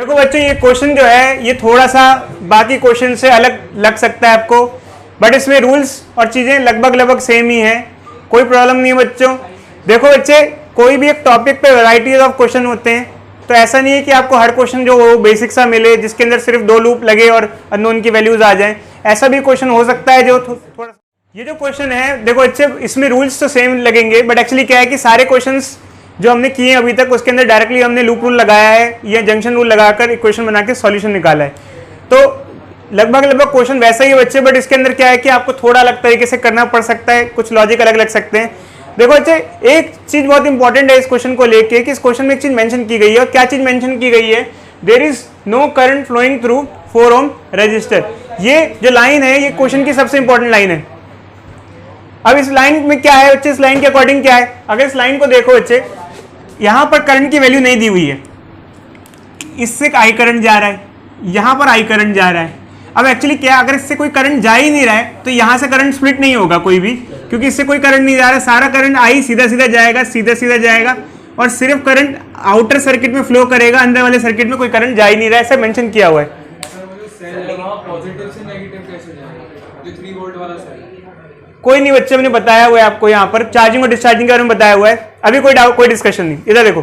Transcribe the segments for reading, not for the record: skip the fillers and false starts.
देखो बच्चों, ये क्वेश्चन जो है ये थोड़ा सा बाकी क्वेश्चन से अलग लग सकता है आपको, बट इसमें रूल्स और चीजें लगभग सेम ही हैं, कोई प्रॉब्लम नहीं है बच्चों। देखो बच्चे, कोई भी एक टॉपिक पे वैरायटी ऑफ क्वेश्चन होते हैं, तो ऐसा नहीं है कि आपको हर क्वेश्चन जो वो बेसिक सा मिले जिसके अंदर सिर्फ 2 लूप लगे और अननोन की वैल्यूज आ जाएं। ऐसा भी क्वेश्चन हो सकता है जो थोड़ा, ये जो क्वेश्चन है देखो बच्चे, इसमें रूल्स तो सेम लगेंगे, बट एक्चुअली क्या है कि सारे क्वेश्चंस जो हमने किए अभी तक उसके अंदर डायरेक्टली हमने लूप रूल लगाया है या जंक्शन रूल लगाकर इक्वेशन बना के सॉल्यूशन निकाला है। तो लगभग क्वेश्चन वैसा ही है बच्चे, बट इसके अंदर क्या है कि आपको थोड़ा अलग तरीके से करना पड़ सकता है, कुछ लॉजिक अलग लग सकते हैं। देखो बच्चे, एक चीज बहुत इंपॉर्टेंट है इस क्वेश्चन को लेके कि इस क्वेश्चन में एक चीज मेंशन की गई है, और क्या चीज मेंशन की गई है, there is no current flowing through 4 ohm resistor. ये जो लाइन है ये क्वेश्चन की सबसे इंपॉर्टेंट लाइन है। अब इस लाइन में क्या है बच्चे, इस लाइन के अकॉर्डिंग क्या है, अगर इस लाइन को देखो बच्चे, यहां पर करंट की वैल्यू नहीं दी हुई है, इससे आई करंट जा रहा है, यहां पर आई करंट जा रहा है। अब एक्चुअली क्या, अगर इससे कोई करंट जा ही नहीं रहा है तो यहां से करंट स्प्लिट नहीं होगा कोई भी, क्योंकि इससे कोई करंट नहीं जा रहा है, सारा करंट आई सीधा सीधा जाएगा और सिर्फ करंट आउटर सर्किट में फ्लो करेगा, अंदर वाले सर्किट में कोई करंट जा ही नहीं रहा है, ऐसा मेंशन किया हुआ है। कोई नहीं बच्चे, मैंने बताया हुआ है आपको, यहाँ पर चार्जिंग और डिस्चार्जिंग के बारे में बताया हुआ है, अभी कोई डिस्कशन नहीं। इधर देखो,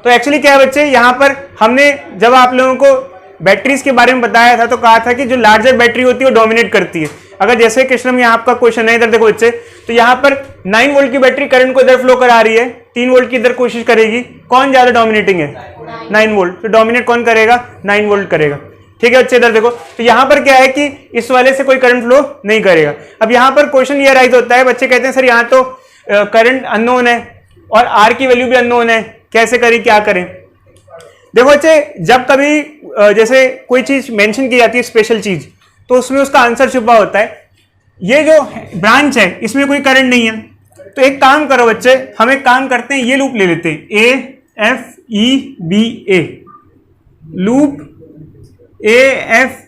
तो एक्चुअली क्या है बच्चे, यहाँ पर हमने जब आप लोगों को बैटरीज के बारे में बताया था तो कहा था कि जो लार्जर बैटरी होती है वो डोमिनेट करती है। अगर जैसे कृष्ण में आपका क्वेश्चन है, इधर देखो बच्चे, तो यहाँ पर 9 वोल्ट की बैटरी करंट को इधर फ्लो करा रही है, 3 वोल्ट की इधर कोशिश करेगी, कौन ज्यादा डोमिनेटिंग है, 9 वोल्ट, तो डोमिनेट कौन करेगा, 9 वोल्ट करेगा। ठीक है बच्चे, इधर देखो, तो यहाँ पर क्या है कि इस वाले से कोई करंट फ्लो नहीं करेगा। अब यहाँ पर क्वेश्चन ये राइज होता है, बच्चे कहते हैं सर यहाँ तो करंट अननोन है और आर की वैल्यू भी अननोन है, कैसे करें, क्या करें। देखो बच्चे, जब कभी जैसे कोई चीज मेंशन की जाती है स्पेशल चीज, तो उसमें उसका आंसर छुपा होता है। ये जो ब्रांच है इसमें कोई करंट नहीं है, तो एक काम करो बच्चे, हम एक काम करते हैं, ये लूप ले लेते हैं, AFEBA लूप, AFEBA,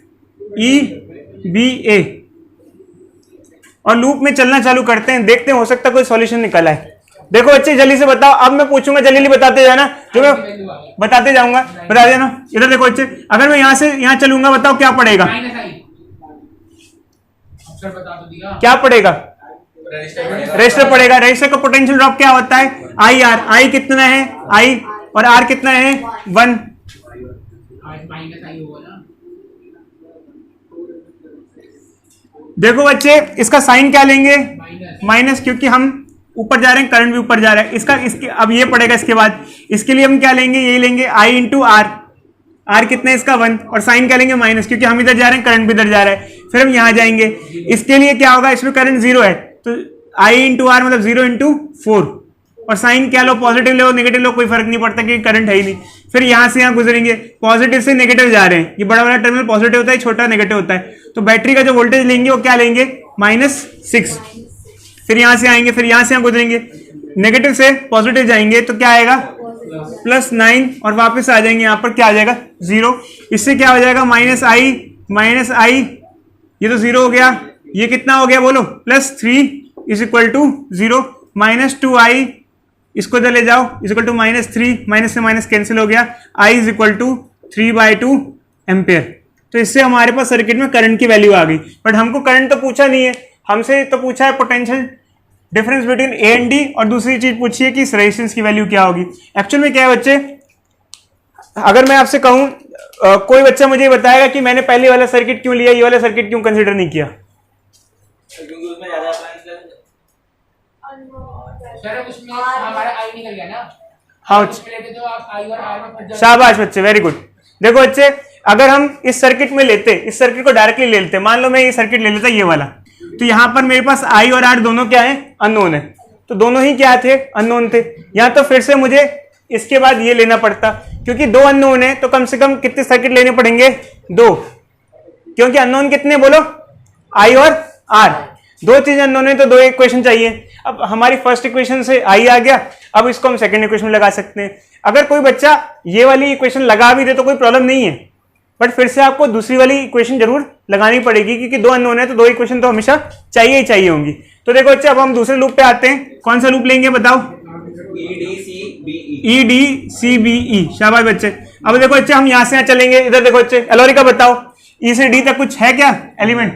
और लूप में चलना चालू करते हैं, देखते हैं हो सकता है कोई सॉल्यूशन निकला है। देखो बच्चे जल्दी से बताओ, अब मैं पूछूंगा जल्दी बताते जाना, जो मैं बताते जाऊंगा बता देना। इधर देखो बच्चे, अगर मैं यहां से यहां चलूंगा, बताओ क्या पड़ेगा, क्या पड़ेगा, रजिस्टर पड़ेगा। रजिस्टर का पोटेंशियल ड्रॉप क्या होता है, IR, आई कितना है, आई, और आर कितना है, 1। देखो बच्चे, इसका साइन क्या लेंगे, माइनस, क्योंकि हम ऊपर जा रहे हैं, करंट भी ऊपर जा रहा है। इसके अब ये पड़ेगा, इसके बाद इसके लिए हम क्या लेंगे, ये लेंगे I इंटू आर, आर कितना है इसका 1, और साइन क्या लेंगे, माइनस, क्योंकि हम इधर जा रहे हैं, करंट भी इधर जा रहा है। फिर हम यहां जाएंगे, इसके लिए क्या होगा, इसमें करंट 0 है, तो I इंटू आर मतलब 0 इंटू 4, और साइन क्या लो, पॉजिटिव लो नेगेटिव लो, कोई फर्क नहीं पड़ता क्योंकि करंट है ही नहीं। फिर यहां से यहां गुजरेंगे, पॉजिटिव से नेगेटिव जा रहे हैं, ये बड़ा वाला टर्मिनल पॉजिटिव होता है, छोटा नेगेटिव होता है, तो बैटरी का जो वोल्टेज लेंगे वो क्या लेंगे, -6। फिर यहां से आएंगे, फिर यहां से यहां गुजरेंगे, नेगेटिव से पॉजिटिव जाएंगे तो क्या आएगा, +9, और वापस आ जाएंगे, यहां पर क्या आ जाएगा, 0। इससे क्या हो जाएगा, -I, ये तो 0 हो गया, ये कितना हो गया बोलो, +3 इज इक्वल टू 0, -2I, इसको इधर ले जाओ, इज इक्वल टू -3, माइनस से माइनस कैंसिल हो गया, I is equal to 3/2 ampere. तो इससे हमारे पास सर्किट में करंट की वैल्यू आ गई, बट हमको करंट तो पूछा नहीं है, हमसे तो पूछा है potential difference between A and D, और दूसरी चीज पूछी है कि इस रेजिस्टेंस की वैल्यू क्या होगी। एक्चुअल में क्या है बच्चे, अगर मैं आपसे कहूं, कोई बच्चा मुझे बताएगा कि मैंने पहले वाला सर्किट क्यों लिया, ये वाला सर्किट क्यों कंसीडर नहीं किया, हाँ, शाबाश बच्चे, वेरी गुड। देखो बच्चे, अगर हम इस सर्किट में लेते, इस सर्किट को डायरेक्टली ले लेते, मान लो मैं ये सर्किट ले लेता, ये वाला, तो यहां पर मेरे पास I और R दोनों क्या है, अननोन है, तो दोनों ही क्या थे, अननोन थे। यहां तो फिर से मुझे इसके बाद ये लेना पड़ता, क्योंकि 2 अननोन है, तो कम से कम कितने सर्किट लेने पड़ेंगे, 2, क्योंकि अननोन कितने बोलो, I और R, 2 चीज अननोन है, तो 2 इक्वेशन चाहिए। अब हमारी फर्स्ट इक्वेशन से I आ गया, अब इसको हम सेकंड इक्वेशन में लगा सकते हैं। अगर कोई बच्चा ये वाली इक्वेशन लगा भी दे तो कोई प्रॉब्लम नहीं है, बट फिर से आपको दूसरी वाली इक्वेशन जरूर लगानी पड़ेगी, क्योंकि 2 अननोन है, तो 2 इक्वेशन तो हमेशा चाहिए ही चाहिए होंगी। तो देखो बच्चे, अब हम दूसरे लूप पे आते हैं, कौन सा लूप लेंगे बताओ, EDCBE, शाबाश बच्चे। अब देखो बच्चे हम यहाँ से यहाँ चलेंगे, इधर देखो बच्चे, एलोरी का बताओ, E से D तक कुछ है क्या एलिमेंट?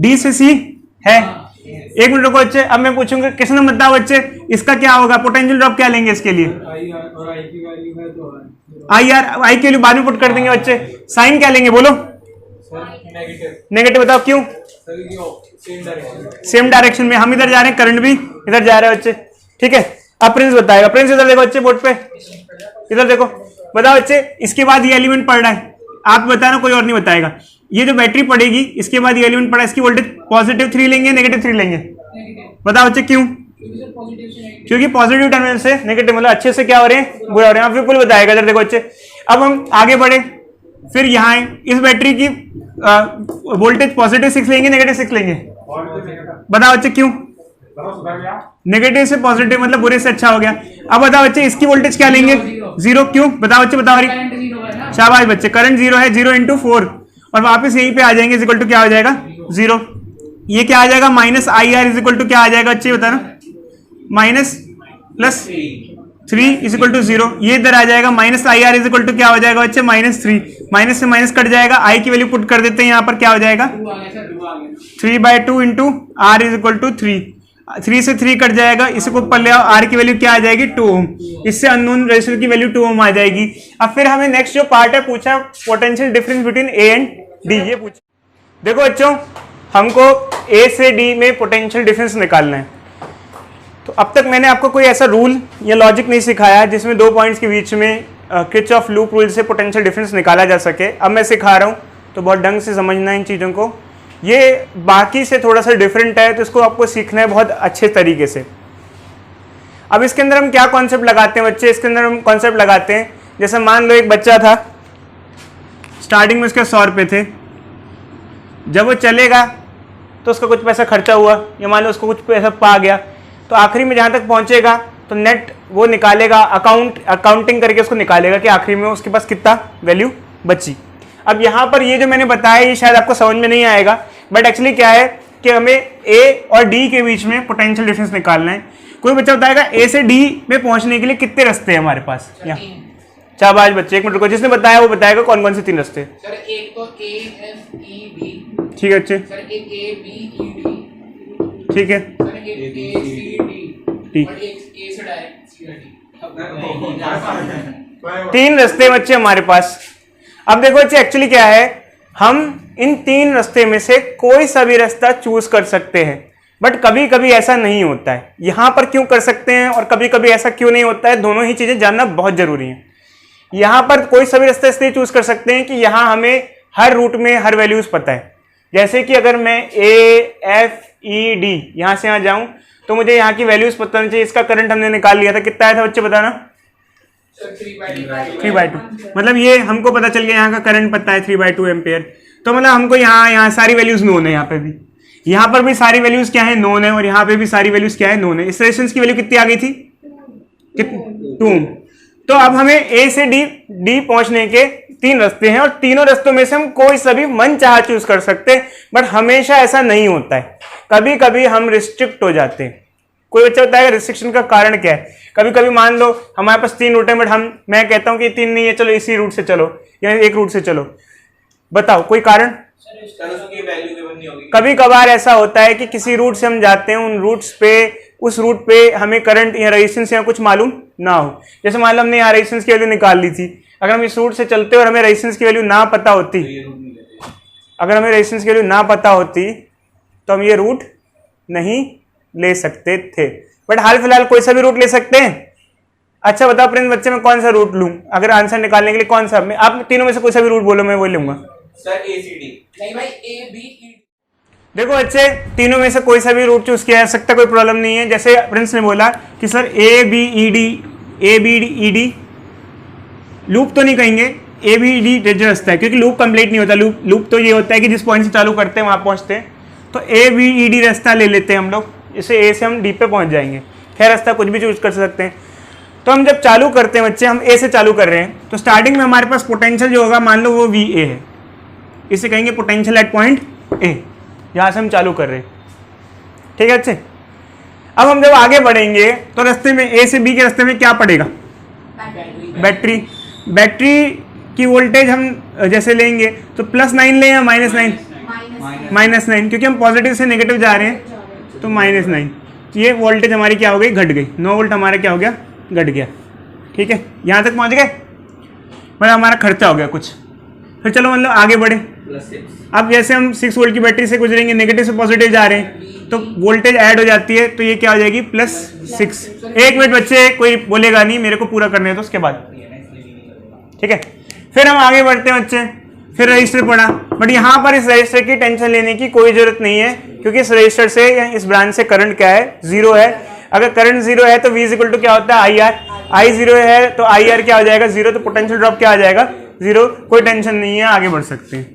D से C है? एक मिनट रुको बच्चे, अब मैं पूछूंगा, किसने बताओ बच्चे इसका क्या होगा, पोटेंशियल ड्रॉप क्या लेंगे इसके लिए? आई की वैल्यू बाद में पुट कर देंगे बच्चे। साइन क्या लेंगे बोलो? नेगेटिव। बताओ क्यों? सेम डायरेक्शन में, हम इधर जा रहे हैं, करंट भी इधर जा रहा है बच्चे, ठीक है। अब प्रिंस बताएगा, प्रिंस इधर देखो बच्चे बोर्ड पे, इधर देखो, बताओ बच्चे इसके बाद ये एलिमेंट पढ़ रहा है, आप बताना, कोई और नहीं बताएगा। ये जो बैटरी पड़ेगी इसके बाद ये एलिमेंट पड़ा, इसकी वोल्टेज पॉजिटिव 3 लेंगे नेगेटिव 3 लेंगे? बताओ बच्चे क्यों? क्योंकि पॉजिटिव टर्मिनल से नेगेटिव मतलब अच्छे से क्या हो रहे हैं, बुरा हो रहे हैं। आप बिल्कुल बताएगा, इधर देखो बच्चे। अब हम आगे बढ़े, फिर यहाँ इस बैटरी की वोल्टेज पॉजिटिव 6 लेंगे नेगेटिव 6 लेंगे? बताओ बच्चे क्यों? नेगेटिव से पॉजिटिव मतलब बुरे से अच्छा हो गया। अब बताओ बच्चे इसकी वोल्टेज क्या लेंगे? 0। क्यों? बताओ बच्चे, बताओ। शाबाश बच्चे, करंट 0 है, 0 × 4 और वापस यहीं पे आ जाएंगे, इज इक्वल टू क्या हो जाएगा? 0। ये क्या आ जाएगा? -IR इज इक्वल टू क्या आ जाएगा बच्चे बताना? Minus plus 3 is equal to 0। ये इधर आ जाएगा, -IR इज इक्वल टू क्या हो जाएगा बच्चे? -3। माइनस से माइनस कट जाएगा, आई की वैल्यू पुट कर देते हैं यहाँ पर, क्या हो जाएगा? 3/2 × R इज इक्वल टू 3। 3 से 3 कट जाएगा, इसको ऊपर ले आओ, R की वैल्यू क्या आ जाएगी? 2 ओम। इससे अननोन रेजिस्टेंस की वैल्यू 2 ओम आ जाएगी। अब फिर हमें नेक्स्ट जो पार्ट है पूछा, potential difference between A and D, ये पूछा। देखो बच्चों, हमको A से D में पोटेंशियल डिफरेंस निकालना है। तो अब तक मैंने आपको कोई ऐसा रूल या लॉजिक नहीं सिखाया जिसमें 2 पॉइंट्स के बीच में किरचॉफ लूप रूल से पोटेंशियल डिफरेंस निकाला जा सके। अब मैं सिखा रहा हूँ, तो बहुत ढंग से समझना है इन चीज़ों को। ये बाकी से थोड़ा सा डिफरेंट है, तो इसको आपको सीखना है बहुत अच्छे तरीके से। अब इसके अंदर हम क्या कॉन्सेप्ट लगाते हैं बच्चे? इसके अंदर हम कॉन्सेप्ट लगाते हैं, जैसे मान लो एक बच्चा था, स्टार्टिंग में उसके 100 रुपये थे, जब वो चलेगा तो उसका कुछ पैसा खर्चा हुआ, या मान लो उसको कुछ पैसा पा गया, तो आखिरी में जहाँ तक पहुँचेगा तो नेट वो निकालेगा, अकाउंटिंग करके उसको निकालेगा कि आखिरी में उसके पास कितना वैल्यू बची। अब यहाँ पर ये जो मैंने बताया, ये शायद आपको समझ में नहीं आएगा, बट एक्चुअली क्या है कि हमें A और D के बीच में पोटेंशियल डिफरेंस निकालना है। कोई बच्चा बताएगा A से D में पहुंचने के लिए कितने रास्ते हैं हमारे पास? यहाँ शाबाश बच्चे, एक मिनट रुको, जिसने बताया वो बताएगा कौन कौन से 3 रास्ते। सर एक तो A F E D, ठीक है बच्चे। सर एक A B E D, ठीक है। सर एक A C D और एक A से डायरेक्ट C D। 3 रास्ते बच्चे हमारे पास। अब देखो बच्चे, एक्चुअली क्या है, हम इन 3 रास्ते में से कोई सा भी रास्ता चूज कर सकते हैं, बट कभी कभी ऐसा नहीं होता है। यहां पर क्यों कर सकते हैं और कभी कभी ऐसा क्यों नहीं होता है, दोनों ही चीजें जानना बहुत जरूरी है। यहां पर कोई सा भी रास्ता इसलिए चूज कर सकते हैं कि यहां हमें हर रूट में हर वैल्यूज पता है। जैसे कि अगर मैं A F E D यहां से यहां जाऊं तो मुझे यहाँ की वैल्यूज पता होनी चाहिए। इसका करंट हमने निकाल लिया था, कितना आया था बच्चे बताना? 3/2। मतलब ये हमको पता चल गया, यहाँ का करंट पता है 3/2 एम्पेयर। तो मतलब हमको यहाँ सारी वैल्यूज नोन है, यहाँ पे भी, यहाँ पर भी सारी वैल्यूज क्या है? नोन है, और यहाँ पे भी सारी वैल्यूज क्या है? नोन है। इस रेजिस्टेंस की वैल्यू कितनी आ गई थी? 2। तो अब हमें A से D पहुंचने के 3 रास्ते हैं, और तीनों रास्तों में से हम कोई सा भी मन चाहा चूज कर सकते हैं, बट हमेशा ऐसा नहीं होता है। कभी कभी हम रिस्ट्रिक्ट हो जाते हैं। कोई बच्चा बताएगा रिस्ट्रिक्शन का कारण क्या है? कभी कभी मान लो हमारे पास 3 रूट है, बट मैं कहता हूं कि 3 नहीं है, चलो इसी रूट से चलो या एक रूट से चलो। बताओ कोई कारण? कभी कभार ऐसा होता है कि किसी रूट से हम जाते हैं, उन रूट्स पे, उस रूट पे हमें करंट या रेजिस्टेंस या कुछ मालूम ना हो। जैसे मान लो हमने यहाँ रेजिस्टेंस की वैल्यू निकाल ली थी, अगर हम इस रूट से चलते और हमें रेजिस्टेंस की वैल्यू ना पता होती, तो हम ये रूट नहीं ले सकते थे। बट हाल फिलहाल कोई सा भी रूट ले सकते हैं। अच्छा बताओ प्रिंस बच्चे, मैं कौन सा रूट लूं अगर आंसर निकालने के लिए? कौन सा? मैं, आप तीनों में से कोई सा भी रूट बोलो, मैं वो लूंगा। Sir A C D। नहीं भाई A B E D। देखो बच्चे, तीनों में से कोई सा भी रूट चूज किया जा सकता, कोई प्रॉब्लम नहीं है। जैसे प्रिंस ने बोला कि sir A B E D, loop तो नहीं कहेंगे, A B E D जो रास्ता है, क्योंकि लूप कंप्लीट नहीं होता। लूप तो ये होता है कि जिस पॉइंट से चालू करते हैं वहां पहुंचते हैं। तो A B E D रास्ता ले लेते हैं हम लोग, इसे A से हम D पे पहुंच जाएंगे। खैर रास्ता कुछ भी चूज कर सकते हैं। तो हम जब चालू करते हैं बच्चे, हम A से चालू कर रहे हैं, तो स्टार्टिंग में हमारे पास पोटेंशियल जो होगा, मान लो वो VA है, इसे कहेंगे पोटेंशियल एट पॉइंट A। यहां से हम चालू कर रहे हैं, ठीक है बच्चे। अब हम जब आगे बढ़ेंगे तो रास्ते में ए से बी के रास्ते में क्या पड़ेगा? बैटरी। बैटरी की वोल्टेज हम जैसे लेंगे तो +9 लें या -9? -9, क्योंकि हम पॉजिटिव से नेगेटिव जा रहे हैं तो -9। ये वोल्टेज हमारी क्या हो गई? घट गई। 9 वोल्ट हमारा क्या हो गया? घट गया। ठीक है, यहाँ तक पहुँच गए, मतलब हमारा खर्चा हो गया कुछ। फिर चलो मतलब आगे बढ़े। अब जैसे हम 6 वोल्ट की बैटरी से गुजरेंगे, नेगेटिव से पॉजिटिव जा रहे हैं तो वोल्टेज ऐड हो जाती है, तो ये क्या हो जाएगी? +6। 1 मिनट बच्चे, कोई बोलेगा नहीं, मेरे को पूरा करने हैं तो उसके बाद। ठीक है, फिर हम आगे बढ़ते हैं बच्चे। फिर रजिस्टर पढ़ा, बट यहाँ पर इस रजिस्टर की टेंशन लेने की कोई जरूरत नहीं है, क्योंकि इस रजिस्टर से या इस ब्रांच से करंट क्या है? 0 है। अगर करंट 0 है तो V = क्या होता है? IR। I 0 है तो IR क्या हो जाएगा? 0। तो पोटेंशियल ड्रॉप क्या आ जाएगा? 0। कोई टेंशन नहीं है, आगे बढ़ सकते हैं।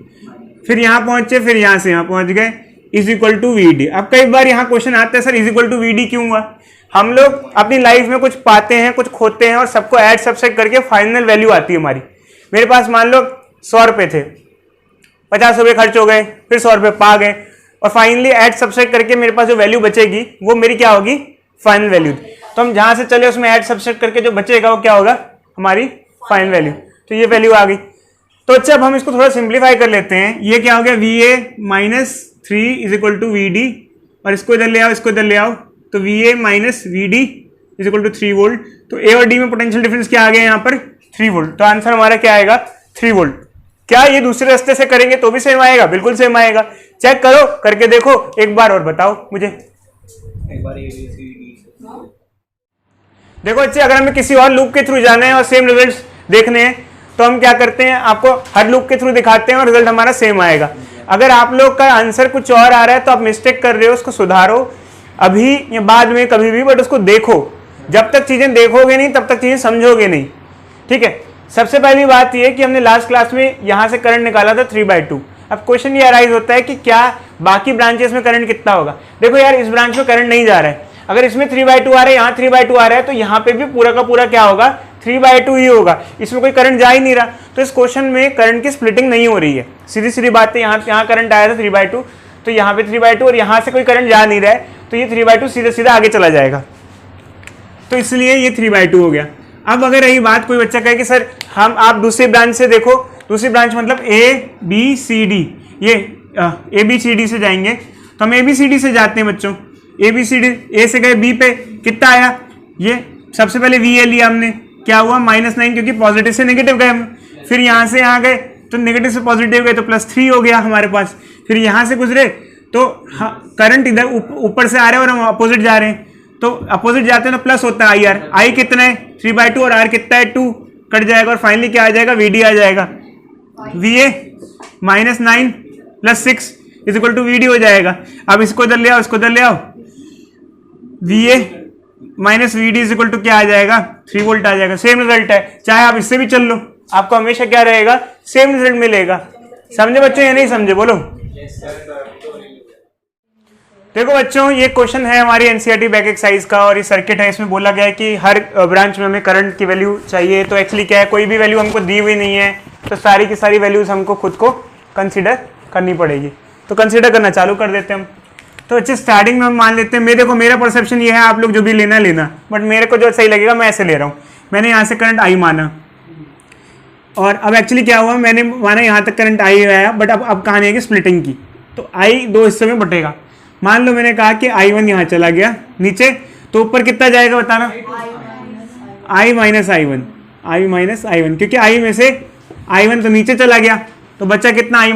फिर यहाँ पहुंचे, फिर यहाँ से यहाँ पहुंच गए, = VD। अब कई बार यहाँ क्वेश्चन आता है, सर = VD क्यों हुआ? हम लोग अपनी लाइफ में कुछ पाते हैं, कुछ खोते हैं, और सबको ऐड सब्सट्रैक्ट करके फाइनल वैल्यू आती है हमारी। मेरे पास मान लो 100 रुपए थे, 50 रुपए खर्च हो गए, फिर 100 रुपए पा गए, और फाइनली ऐड सब्सट्रैक्ट करके मेरे पास जो वैल्यू बचेगी वो मेरी क्या होगी? Final value. तो हम जहां से चले उसमें ऐड सब्सट्रैक्ट करके जो बचेगा वो क्या होगा? हमारी फाइनल वैल्यू। तो ये वैल्यू आ गई। तो अच्छा, अब हम इसको थोड़ा सिंप्लीफाई कर लेते हैं। ये क्या हो गया? VA - 3 = VD, और इसको इधर ले आओ, इसको इधर ले आओ, तो VA - VD = 3 वोल्ट। तो A और D में पोटेंशियल डिफरेंस क्या आ गया यहाँ पर? 3 वोल्ट। तो आंसर हमारा क्या आएगा? 3 वोल्ट। क्या ये दूसरे रास्ते से करेंगे तो भी सेम आएगा? बिल्कुल सेम आएगा। चेक करो, करके देखो एक बार और बताओ मुझे। एक बार देखो अच्छे, अगर हमें किसी और लूप के थ्रू जाना है और सेम रिजल्ट्स देखने हैं तो हम क्या करते हैं? आपको हर लूप के थ्रू दिखाते हैं और रिजल्ट हमारा सेम आएगा। अगर आप लोग का आंसर कुछ और आ रहा है तो आप मिस्टेक कर रहे हो, उसको सुधारो अभी या बाद में कभी भी, बट उसको देखो। जब तक चीजें देखोगे नहीं तब तक चीजें समझोगे नहीं। ठीक है, सबसे पहली बात यह कि हमने लास्ट क्लास में यहां से करंट निकाला था 3/2। अब क्वेश्चन ये अराइज होता है कि क्या बाकी ब्रांचेस में करंट कितना होगा? देखो यार, इस ब्रांच में करंट नहीं जा रहा है, अगर इसमें 3/2 आ रहा है, यहाँ 3/2 आ रहा है, तो यहाँ पे भी पूरा का पूरा क्या होगा? 3/2 ही होगा। इसमें कोई करंट जा ही नहीं रहा, तो इस क्वेश्चन में करंट की स्प्लिटिंग नहीं हो रही है। सीधी सीधी बात है, यहाँ करंट आया था 3/2, तो यहाँ पे 3/2, और यहाँ से कोई करंट जा नहीं रहा है, तो ये 3/2 सीधा सीधा आगे चला जाएगा, तो इसलिए ये 3/2 हो गया। अब अगर यही बात कोई बच्चा कहे कि सर आप दूसरी ब्रांच से देखो, दूसरी ब्रांच मतलब ABCD, ये ABCD से जाएंगे, तो हम ABCD से जाते हैं बच्चों। ABCD, A से गए B पे, कितना आया? ये सबसे पहले VA लिया हमने, क्या हुआ? -9, क्योंकि पॉजिटिव से नेगेटिव गए हम। फिर यहाँ से यहाँ गए तो नेगेटिव से पॉजिटिव गए तो +3 हो गया हमारे पास। फिर यहाँ से गुजरे तो करंट इधर ऊपर से आ रहे हैं और हम अपोजिट जा रहे हैं, तो अपोजिट जाते हैं तो प्लस होता है IR। I कितना है? 3/2, और R कितना है? 2, कट जाएगा, और फाइनली क्या आ जाएगा? VD आ जाएगा। VA -9 + 6 = VD हो जाएगा। अब इसको इधर ले आओ, इसको इधर ले आओ, VA - VD = क्या आ जाएगा? 3 वोल्ट आ जाएगा। सेम रिजल्ट है, चाहे आप इससे भी चल लो, आपको हमेशा क्या रहेगा? सेम रिजल्ट मिलेगा। समझे बच्चों या नहीं समझे? बोलो। देखो बच्चों, ये क्वेश्चन है हमारी एनसीईआरटी बैक एक्सरसाइज का, और ये सर्किट है। इसमें बोला गया है कि हर ब्रांच में हमें करंट की वैल्यू चाहिए। तो एक्चुअली क्या है, कोई भी वैल्यू हमको दी हुई नहीं है, तो सारी की सारी वैल्यूज हमको खुद को कंसीडर करनी पड़ेगी। तो कंसीडर करना चालू कर देते हैं हम। तो अच्छे, स्टार्टिंग में हम मान लेते हैं, देखो मेरा परसेप्शन ये है, आप लोग जो भी लेना, बट मेरे को जो सही लगेगा मैं ऐसे ले रहा हूँ। मैंने यहाँ से करंट I माना, और अब एक्चुअली क्या हुआ, मैंने माना यहाँ तक करंट I आया, बट अब कहानी है कि स्प्लिटिंग की, तो I 2 हिस्से में बटेगा। मान लो मैंने कहा कि I1 यहाँ चला गया नीचे, तो ऊपर कितना जाएगा बताना? I - I1, क्योंकि I में से I1 तो नीचे चला गया, तो बचा कितना? I -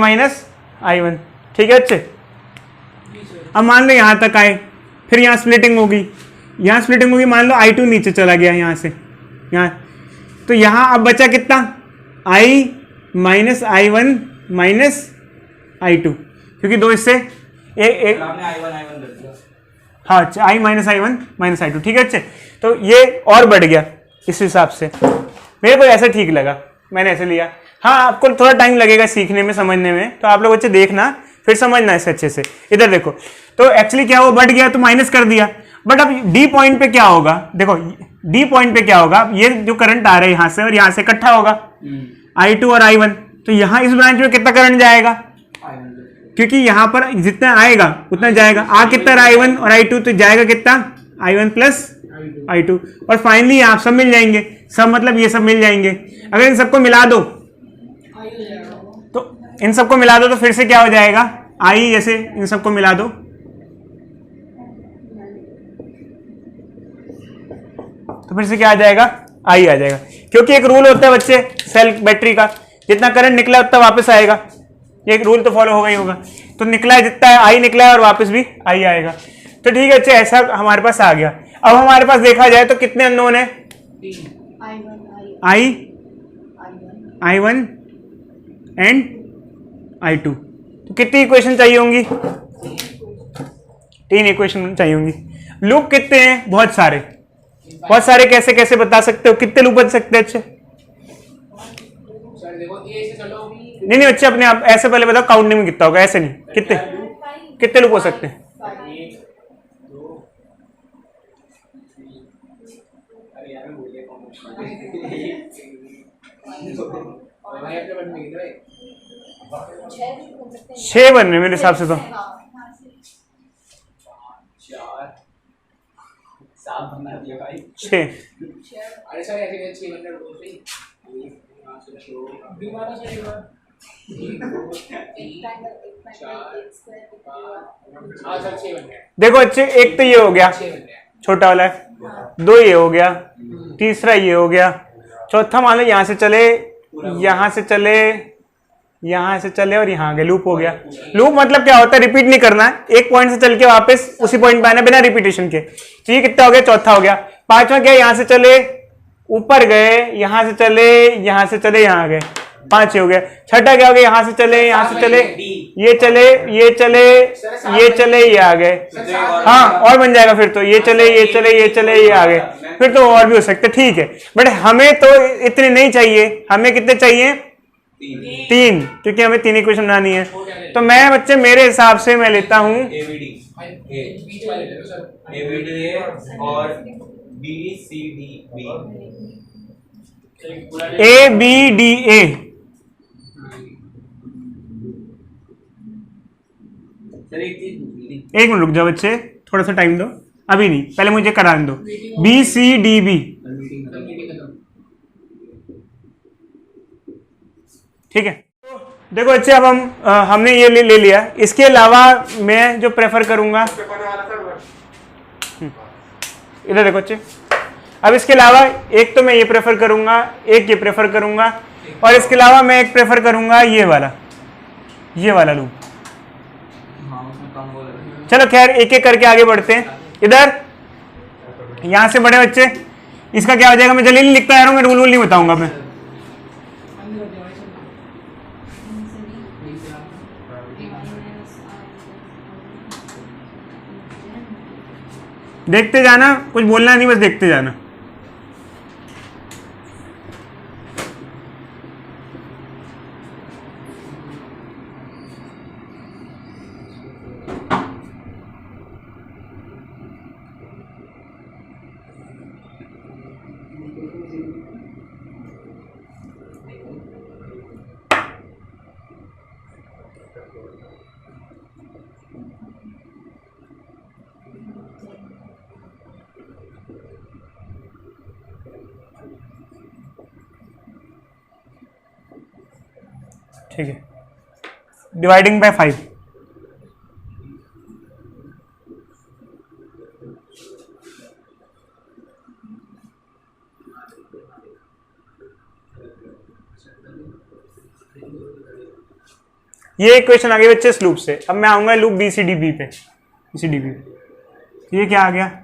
I1। ठीक है अच्छे, अब मान लो यहाँ तक आए, फिर यहाँ स्प्लिटिंग होगी, मान लो I2 नीचे चला गया यहाँ से यहाँ, तो यहाँ अब बचा कितना? I - I1 - I2, क्योंकि 2 हिस्से एक हाँ, I - I1 - I2। ठीक है अच्छे, तो ये और बढ़ गया इस हिसाब से। मेरे को ऐसा ठीक लगा, मैंने ऐसे लिया। हाँ, आपको थोड़ा टाइम लगेगा सीखने में, समझने में, तो आप लोग बच्चे देखना, फिर समझना इसे अच्छे से। इधर देखो, तो एक्चुअली क्या हुआ, बढ़ गया तो माइनस कर दिया, बट अब डी पॉइंट पे क्या होगा? देखो डी पॉइंट पे क्या होगा, ये जो करंट आ रहा है यहाँ से और यहाँ से इकट्ठा होगा, I2 और I1, तो यहाँ इस ब्रांच में कितना करंट जाएगा? क्योंकि यहाँ पर जितना आएगा उतना जाएगा। आ कितना रहा I1 और I2, तो जाएगा कितना? I1 प्लस I2, और फाइनली आप सब मिल जाएंगे, सब मतलब ये सब मिल जाएंगे। अगर इन सबको मिला दो तो तो फिर से क्या हो जाएगा, I, जैसे इन सबको मिला दो तो फिर से क्या आ जाएगा, I आ जाएगा, क्योंकि एक रूल होता है बच्चे सेल बैटरी का, जितना करंट निकला उतना वापस आएगा, ये एक रूल तो फॉलो होगा ही होगा। तो निकला है जितना I निकला है और वापस भी I आएगा। तो ठीक है अच्छा, ऐसा हमारे पास आ गया। अब हमारे पास देखा जाए तो कितने अननोन है, I1 एंड I2, तो कितनी इक्वेशन चाहिए होंगी, 3 इक्वेशन चाहिए होंगी। लूप कितने हैं, बहुत सारे, बहुत सारे। कैसे कैसे बता सकते हो, कितने लूप बन सकते हैं अच्छे? सर देखो ए से चलो, नहीं बच्चे अपने आप ऐसे पहले बताओ, काउंटिंग में कितना होगा, ऐसे नहीं, कितने कितने लूप हो सकते हैं? भाई अपने बन में कितने? 6 बन रहे मेरे हिसाब से तो। 4 7 बना दिया भाई, 6। अरे सर ऐसे 6 बन रहे हो सही, बीमार सर एक बार, 4 सर 6 बन रहे हैं। देखो अच्छे, एक तो ये हो गया 6 बन रहे हैं, छोटा वाला है, 2 ये हो गया, तीसरा ये हो गया, चौथा मान लो यहाँ से चले, यहाँ से चले, यहाँ से चले और यहाँ गए, लूप हो गया। लूप मतलब क्या होता है, रिपीट नहीं करना है, एक पॉइंट से चल के वापस उसी पॉइंट पे आना बिना रिपीटेशन के। तो ये कितना हो गया, चौथा हो गया। पांचवा क्या, यहाँ से चले ऊपर गए, यहाँ से चले, यहाँ से चले, यहाँ गए, 5 हो गया। छठा क्या हो गया, यहाँ से चले, यहाँ से चले, ये चले, ये चले, ये चले, ये आ गए, हाँ और बन जाएगा फिर तो, ये चले, ये चले, ये चले, ये आ गए, फिर तो और भी हो सकते, ठीक है। बट हमें तो इतने नहीं चाहिए, हमें कितने चाहिए, 3, क्योंकि हमें 3 इक्वेशन बनानी है। तो मैं बच्चे मेरे हिसाब से मैं लेता हूँ बीच वाले ले लो सर, ABD और BCDB, ABDA। सर एक चीज पूछनी थी, 1 मिनट रुक जाओ बच्चे, थोड़ा सा टाइम दो, अभी नहीं, पहले मुझे कराने दो। BCDB, ठीक है। देखो बच्चे अब हमने ये ले लिया, इसके अलावा मैं जो प्रेफर करूंगा, इधर देखो बच्चे, अब इसके अलावा एक तो मैं ये प्रेफर करूंगा, एक ये प्रेफर करूंगा, और इसके अलावा मैं एक प्रेफर करूंगा ये वाला लूप। चलो खैर एक एक करके आगे बढ़ते हैं। इधर यहां से बड़े बच्चे, इसका क्या हो जाएगा, मैं जल्दी नहीं लिखता जा रहा हूं, मैं रूल नहीं बताऊंगा मैं। देखते जाना, कुछ बोलना नहीं, बस देखते जाना। ठीक है, डिवाइडिंग बाय 5। ये इक्वेशन आ गई बच्चे इस लूप से। अब मैं आऊंगा लूप BCDB पे, BCDB पे ये क्या आ गया,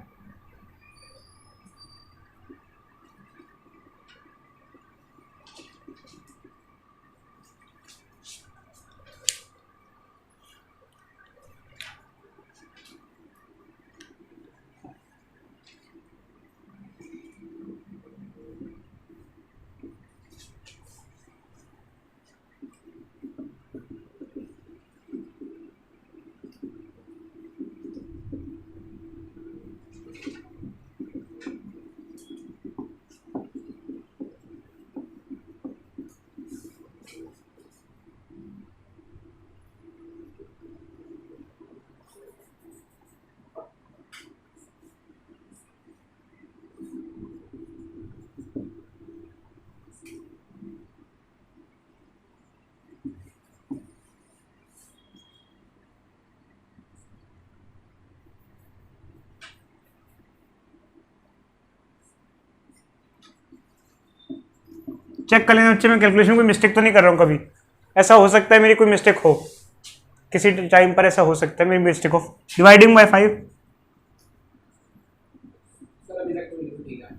चेक कर लेना बच्चे, मैं कैलकुलेशन कोई मिस्टेक तो नहीं कर रहा हूँ कभी। ऐसा हो सकता है मेरी कोई मिस्टेक हो, किसी टाइम पर ऐसा हो सकता है मेरी मिस्टेक हो। डिवाइडिंग बाय 5, सर अभी तक तो बिल्कुल ठीक है।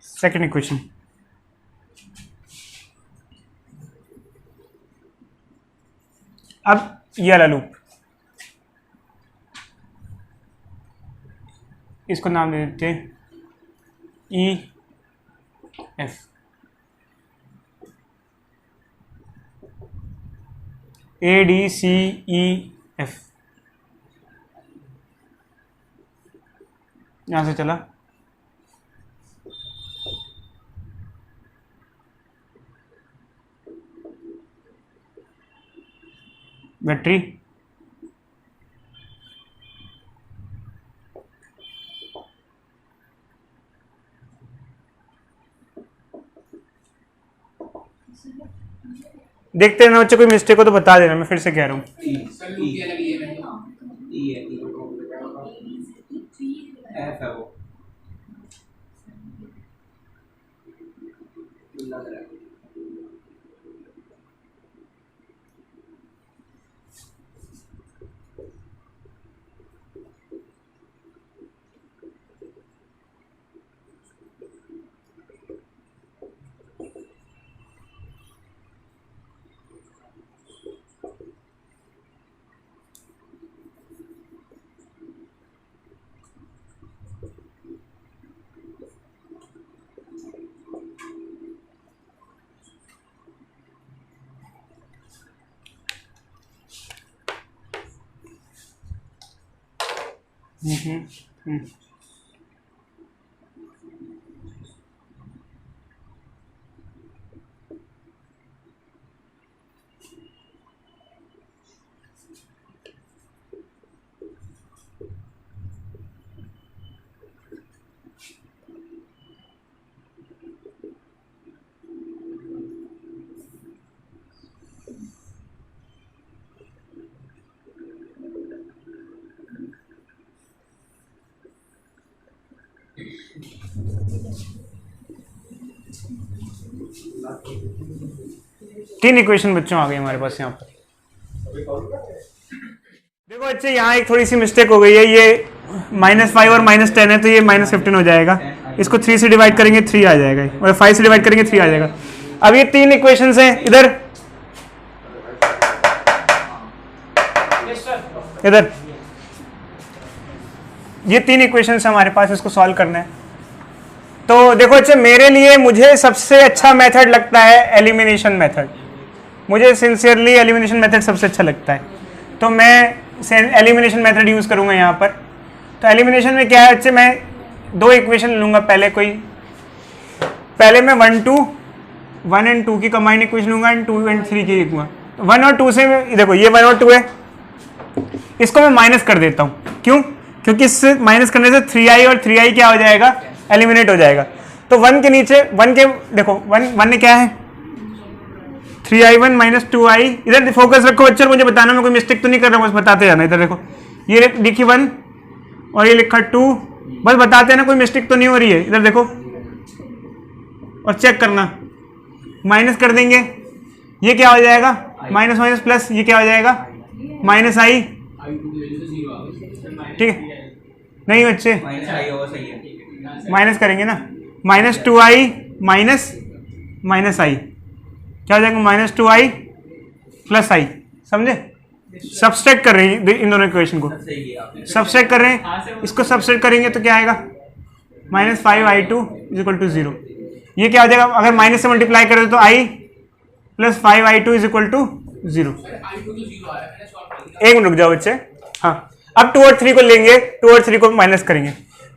Second equation. अब ये वाला लूप, इसको नाम दे देते हैं E F. A D C E F, यहां से चला बैटरी, देखते हैं ना बच्चे, कोई मिस्टेक हो तो बता देना, मैं फिर से कह रहा हूँ। सर लूप ये लगी है मैंने। ई है, एफ है वो लग रहा है। तीन इक्वेशन बच्चों आ गई हमारे पास यहाँ पर। देखो बच्चे यहाँ एक थोड़ी सी मिस्टेक हो गई है, ये -5 और -10 है तो ये -15 हो जाएगा। इसको 3 से डिवाइड करेंगे 3 आ जाएगा, और 5 से डिवाइड करेंगे 3 आ जाएगा। अब ये तीन इक्वेशंस हैं, इधर इधर ये तीन इक्वेशंस हमारे पास, इसको सॉल्व करना है। तो देखो बच्चे, मेरे लिए मुझे सबसे अच्छा मेथड लगता है एलिमिनेशन मेथड। मुझे सिंसियरली एलिमिनेशन मेथड सबसे अच्छा लगता है, तो मैं एलिमिनेशन मेथड यूज़ करूँगा यहाँ पर। तो एलिमिनेशन में क्या है बच्चे, मैं दो इक्वेशन लूँगा। पहले मैं 1 एंड 2 की कंबाइंड इक्वेशन लूँगा एंड 2 एंड 3 की लूँगा। 1 और 2 से देखो ये 1 और 2 है, इसको मैं माइनस कर देता हूँ। क्यों? क्योंकि इससे माइनस करने से 3i और 3i क्या हो जाएगा, एलिमिनेट हो जाएगा। तो 1 के नीचे 1 के देखो 1 ने क्या है 3i1 - 2i। इधर फोकस रखो बच्चों, मुझे बताना मैं कोई मिस्टेक तो नहीं कर रहा हूँ, बस बताते जाना। इधर देखो ये लिखी 1 और ये लिखा 2, बस बताते हैं ना, कोई मिस्टेक तो नहीं हो रही है। इधर देखो और चेक करना, माइनस कर देंगे, ये क्या हो जाएगा माइनस माइनस प्लस, ये क्या हो जाएगा -i। ठीक है, नहीं बच्चे माइनस करेंगे ना, -2i माइनस i क्या हो जाएगा -2i + i। समझे? सब्सट्रैक्ट कर रहे हैं इन दोनों इक्वेशन को, सब्सट्रैक्ट कर रहे हैं, इसको सब्सट्रैक्ट करेंगे तो क्या आएगा -5i2 = 0। ये क्या हो जाएगा, अगर माइनस से मल्टीप्लाई करें तो i + 5i2 = 0। एक मिनट रुक जाओ बच्चे। हाँ, अब 2 और 3 को लेंगे, 2 और 3 को माइनस करेंगे।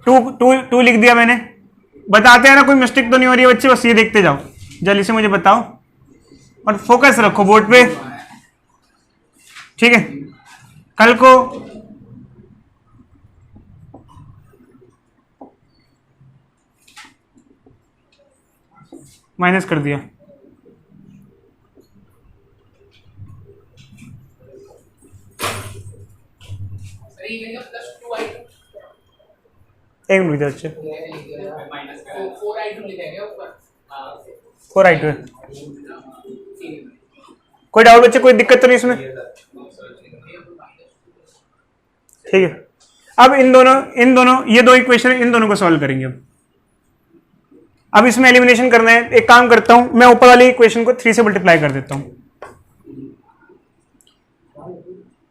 2 लिख दिया मैंने। बताते हैं ना, कोई मिस्टेक तो नहीं हो रही है बच्चे, बस ये देखते जाओ, जल्दी से मुझे बताओ और फोकस रखो बोर्ड पे। ठीक है, कल को माइनस कर दिया। सर ये +2i एक मिनट बच्चे, माइनस 4i2 लिखा गया ऊपर। 4i2 है। कोई डाउट बच्चे, कोई दिक्कत तो नहीं इसमें? ठीक है, अब इन दोनों ये दो इक्वेशन, इन दोनों को सॉल्व करेंगे। अब इसमें एलिमिनेशन करना है। एक काम करता हूं, मैं ऊपर वाली इक्वेशन को 3 से मल्टीप्लाई कर देता हूं।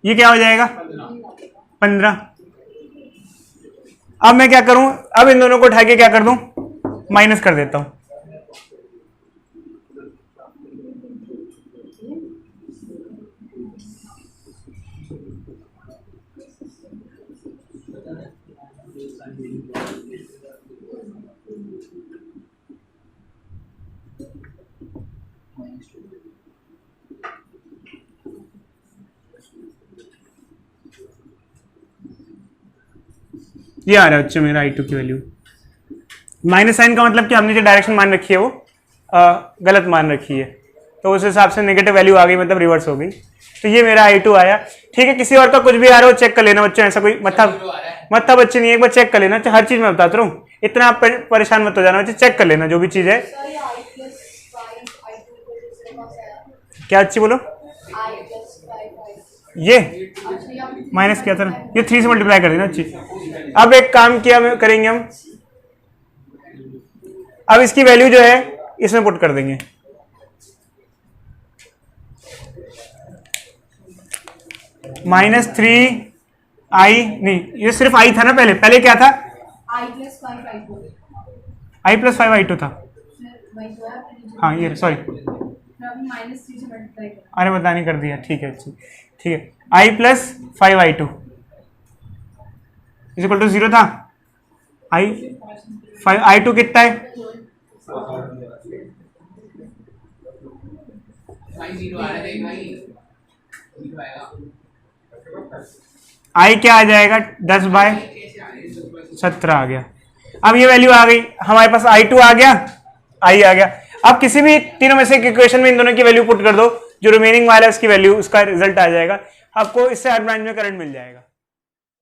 ये क्या हो जाएगा? 15। अब मैं क्या करूं, अब इन दोनों को उठा के क्या कर दूं, माइनस कर देता हूं। ये आ रहा है बच्चे मेरा I2 की वैल्यू। माइनस साइन का मतलब कि हमने जो डायरेक्शन मान रखी है वो गलत मान रखी है, तो उस हिसाब से नेगेटिव वैल्यू आ गई, मतलब रिवर्स हो गई। तो ये मेरा I2 आया। ठीक है, किसी और का कुछ भी आ रहा हो चेक कर लेना बच्चों, ऐसा कोई मत्था बच्चे नहीं, एक बार चेक कर लेना। हर चीज मैं बताता रहूँ, इतना आप परेशान मत हो जाना बच्चे, चेक कर लेना जो भी चीज है। क्या अच्छी बोलो? ये माइनस किया था ना, ये 3 से मल्टीप्लाई कर देना अच्छी। अब एक काम किया करेंगे हम, अब इसकी वैल्यू जो है इसमें पुट कर देंगे। -3i, नहीं ये सिर्फ i था ना, पहले क्या था? i + 5i2 था। हाँ ये सॉरी, अरे बता नहीं कर दिया, ठीक है ठीक है। i + 5i2 = 0 था। i2 कितना है? i क्या आ जाएगा? 10/17 आ गया। अब ये वैल्यू आ गई हमारे पास, i2 आ गया, i आ गया। अब किसी भी तीनों में से एक इक्वेशन में इन दोनों की वैल्यू पुट कर दो, जो रिमेनिंग वाला है उसकी वैल्यू, उसका रिजल्ट आ जाएगा। आपको इससे हर ब्रांच में करंट मिल जाएगा।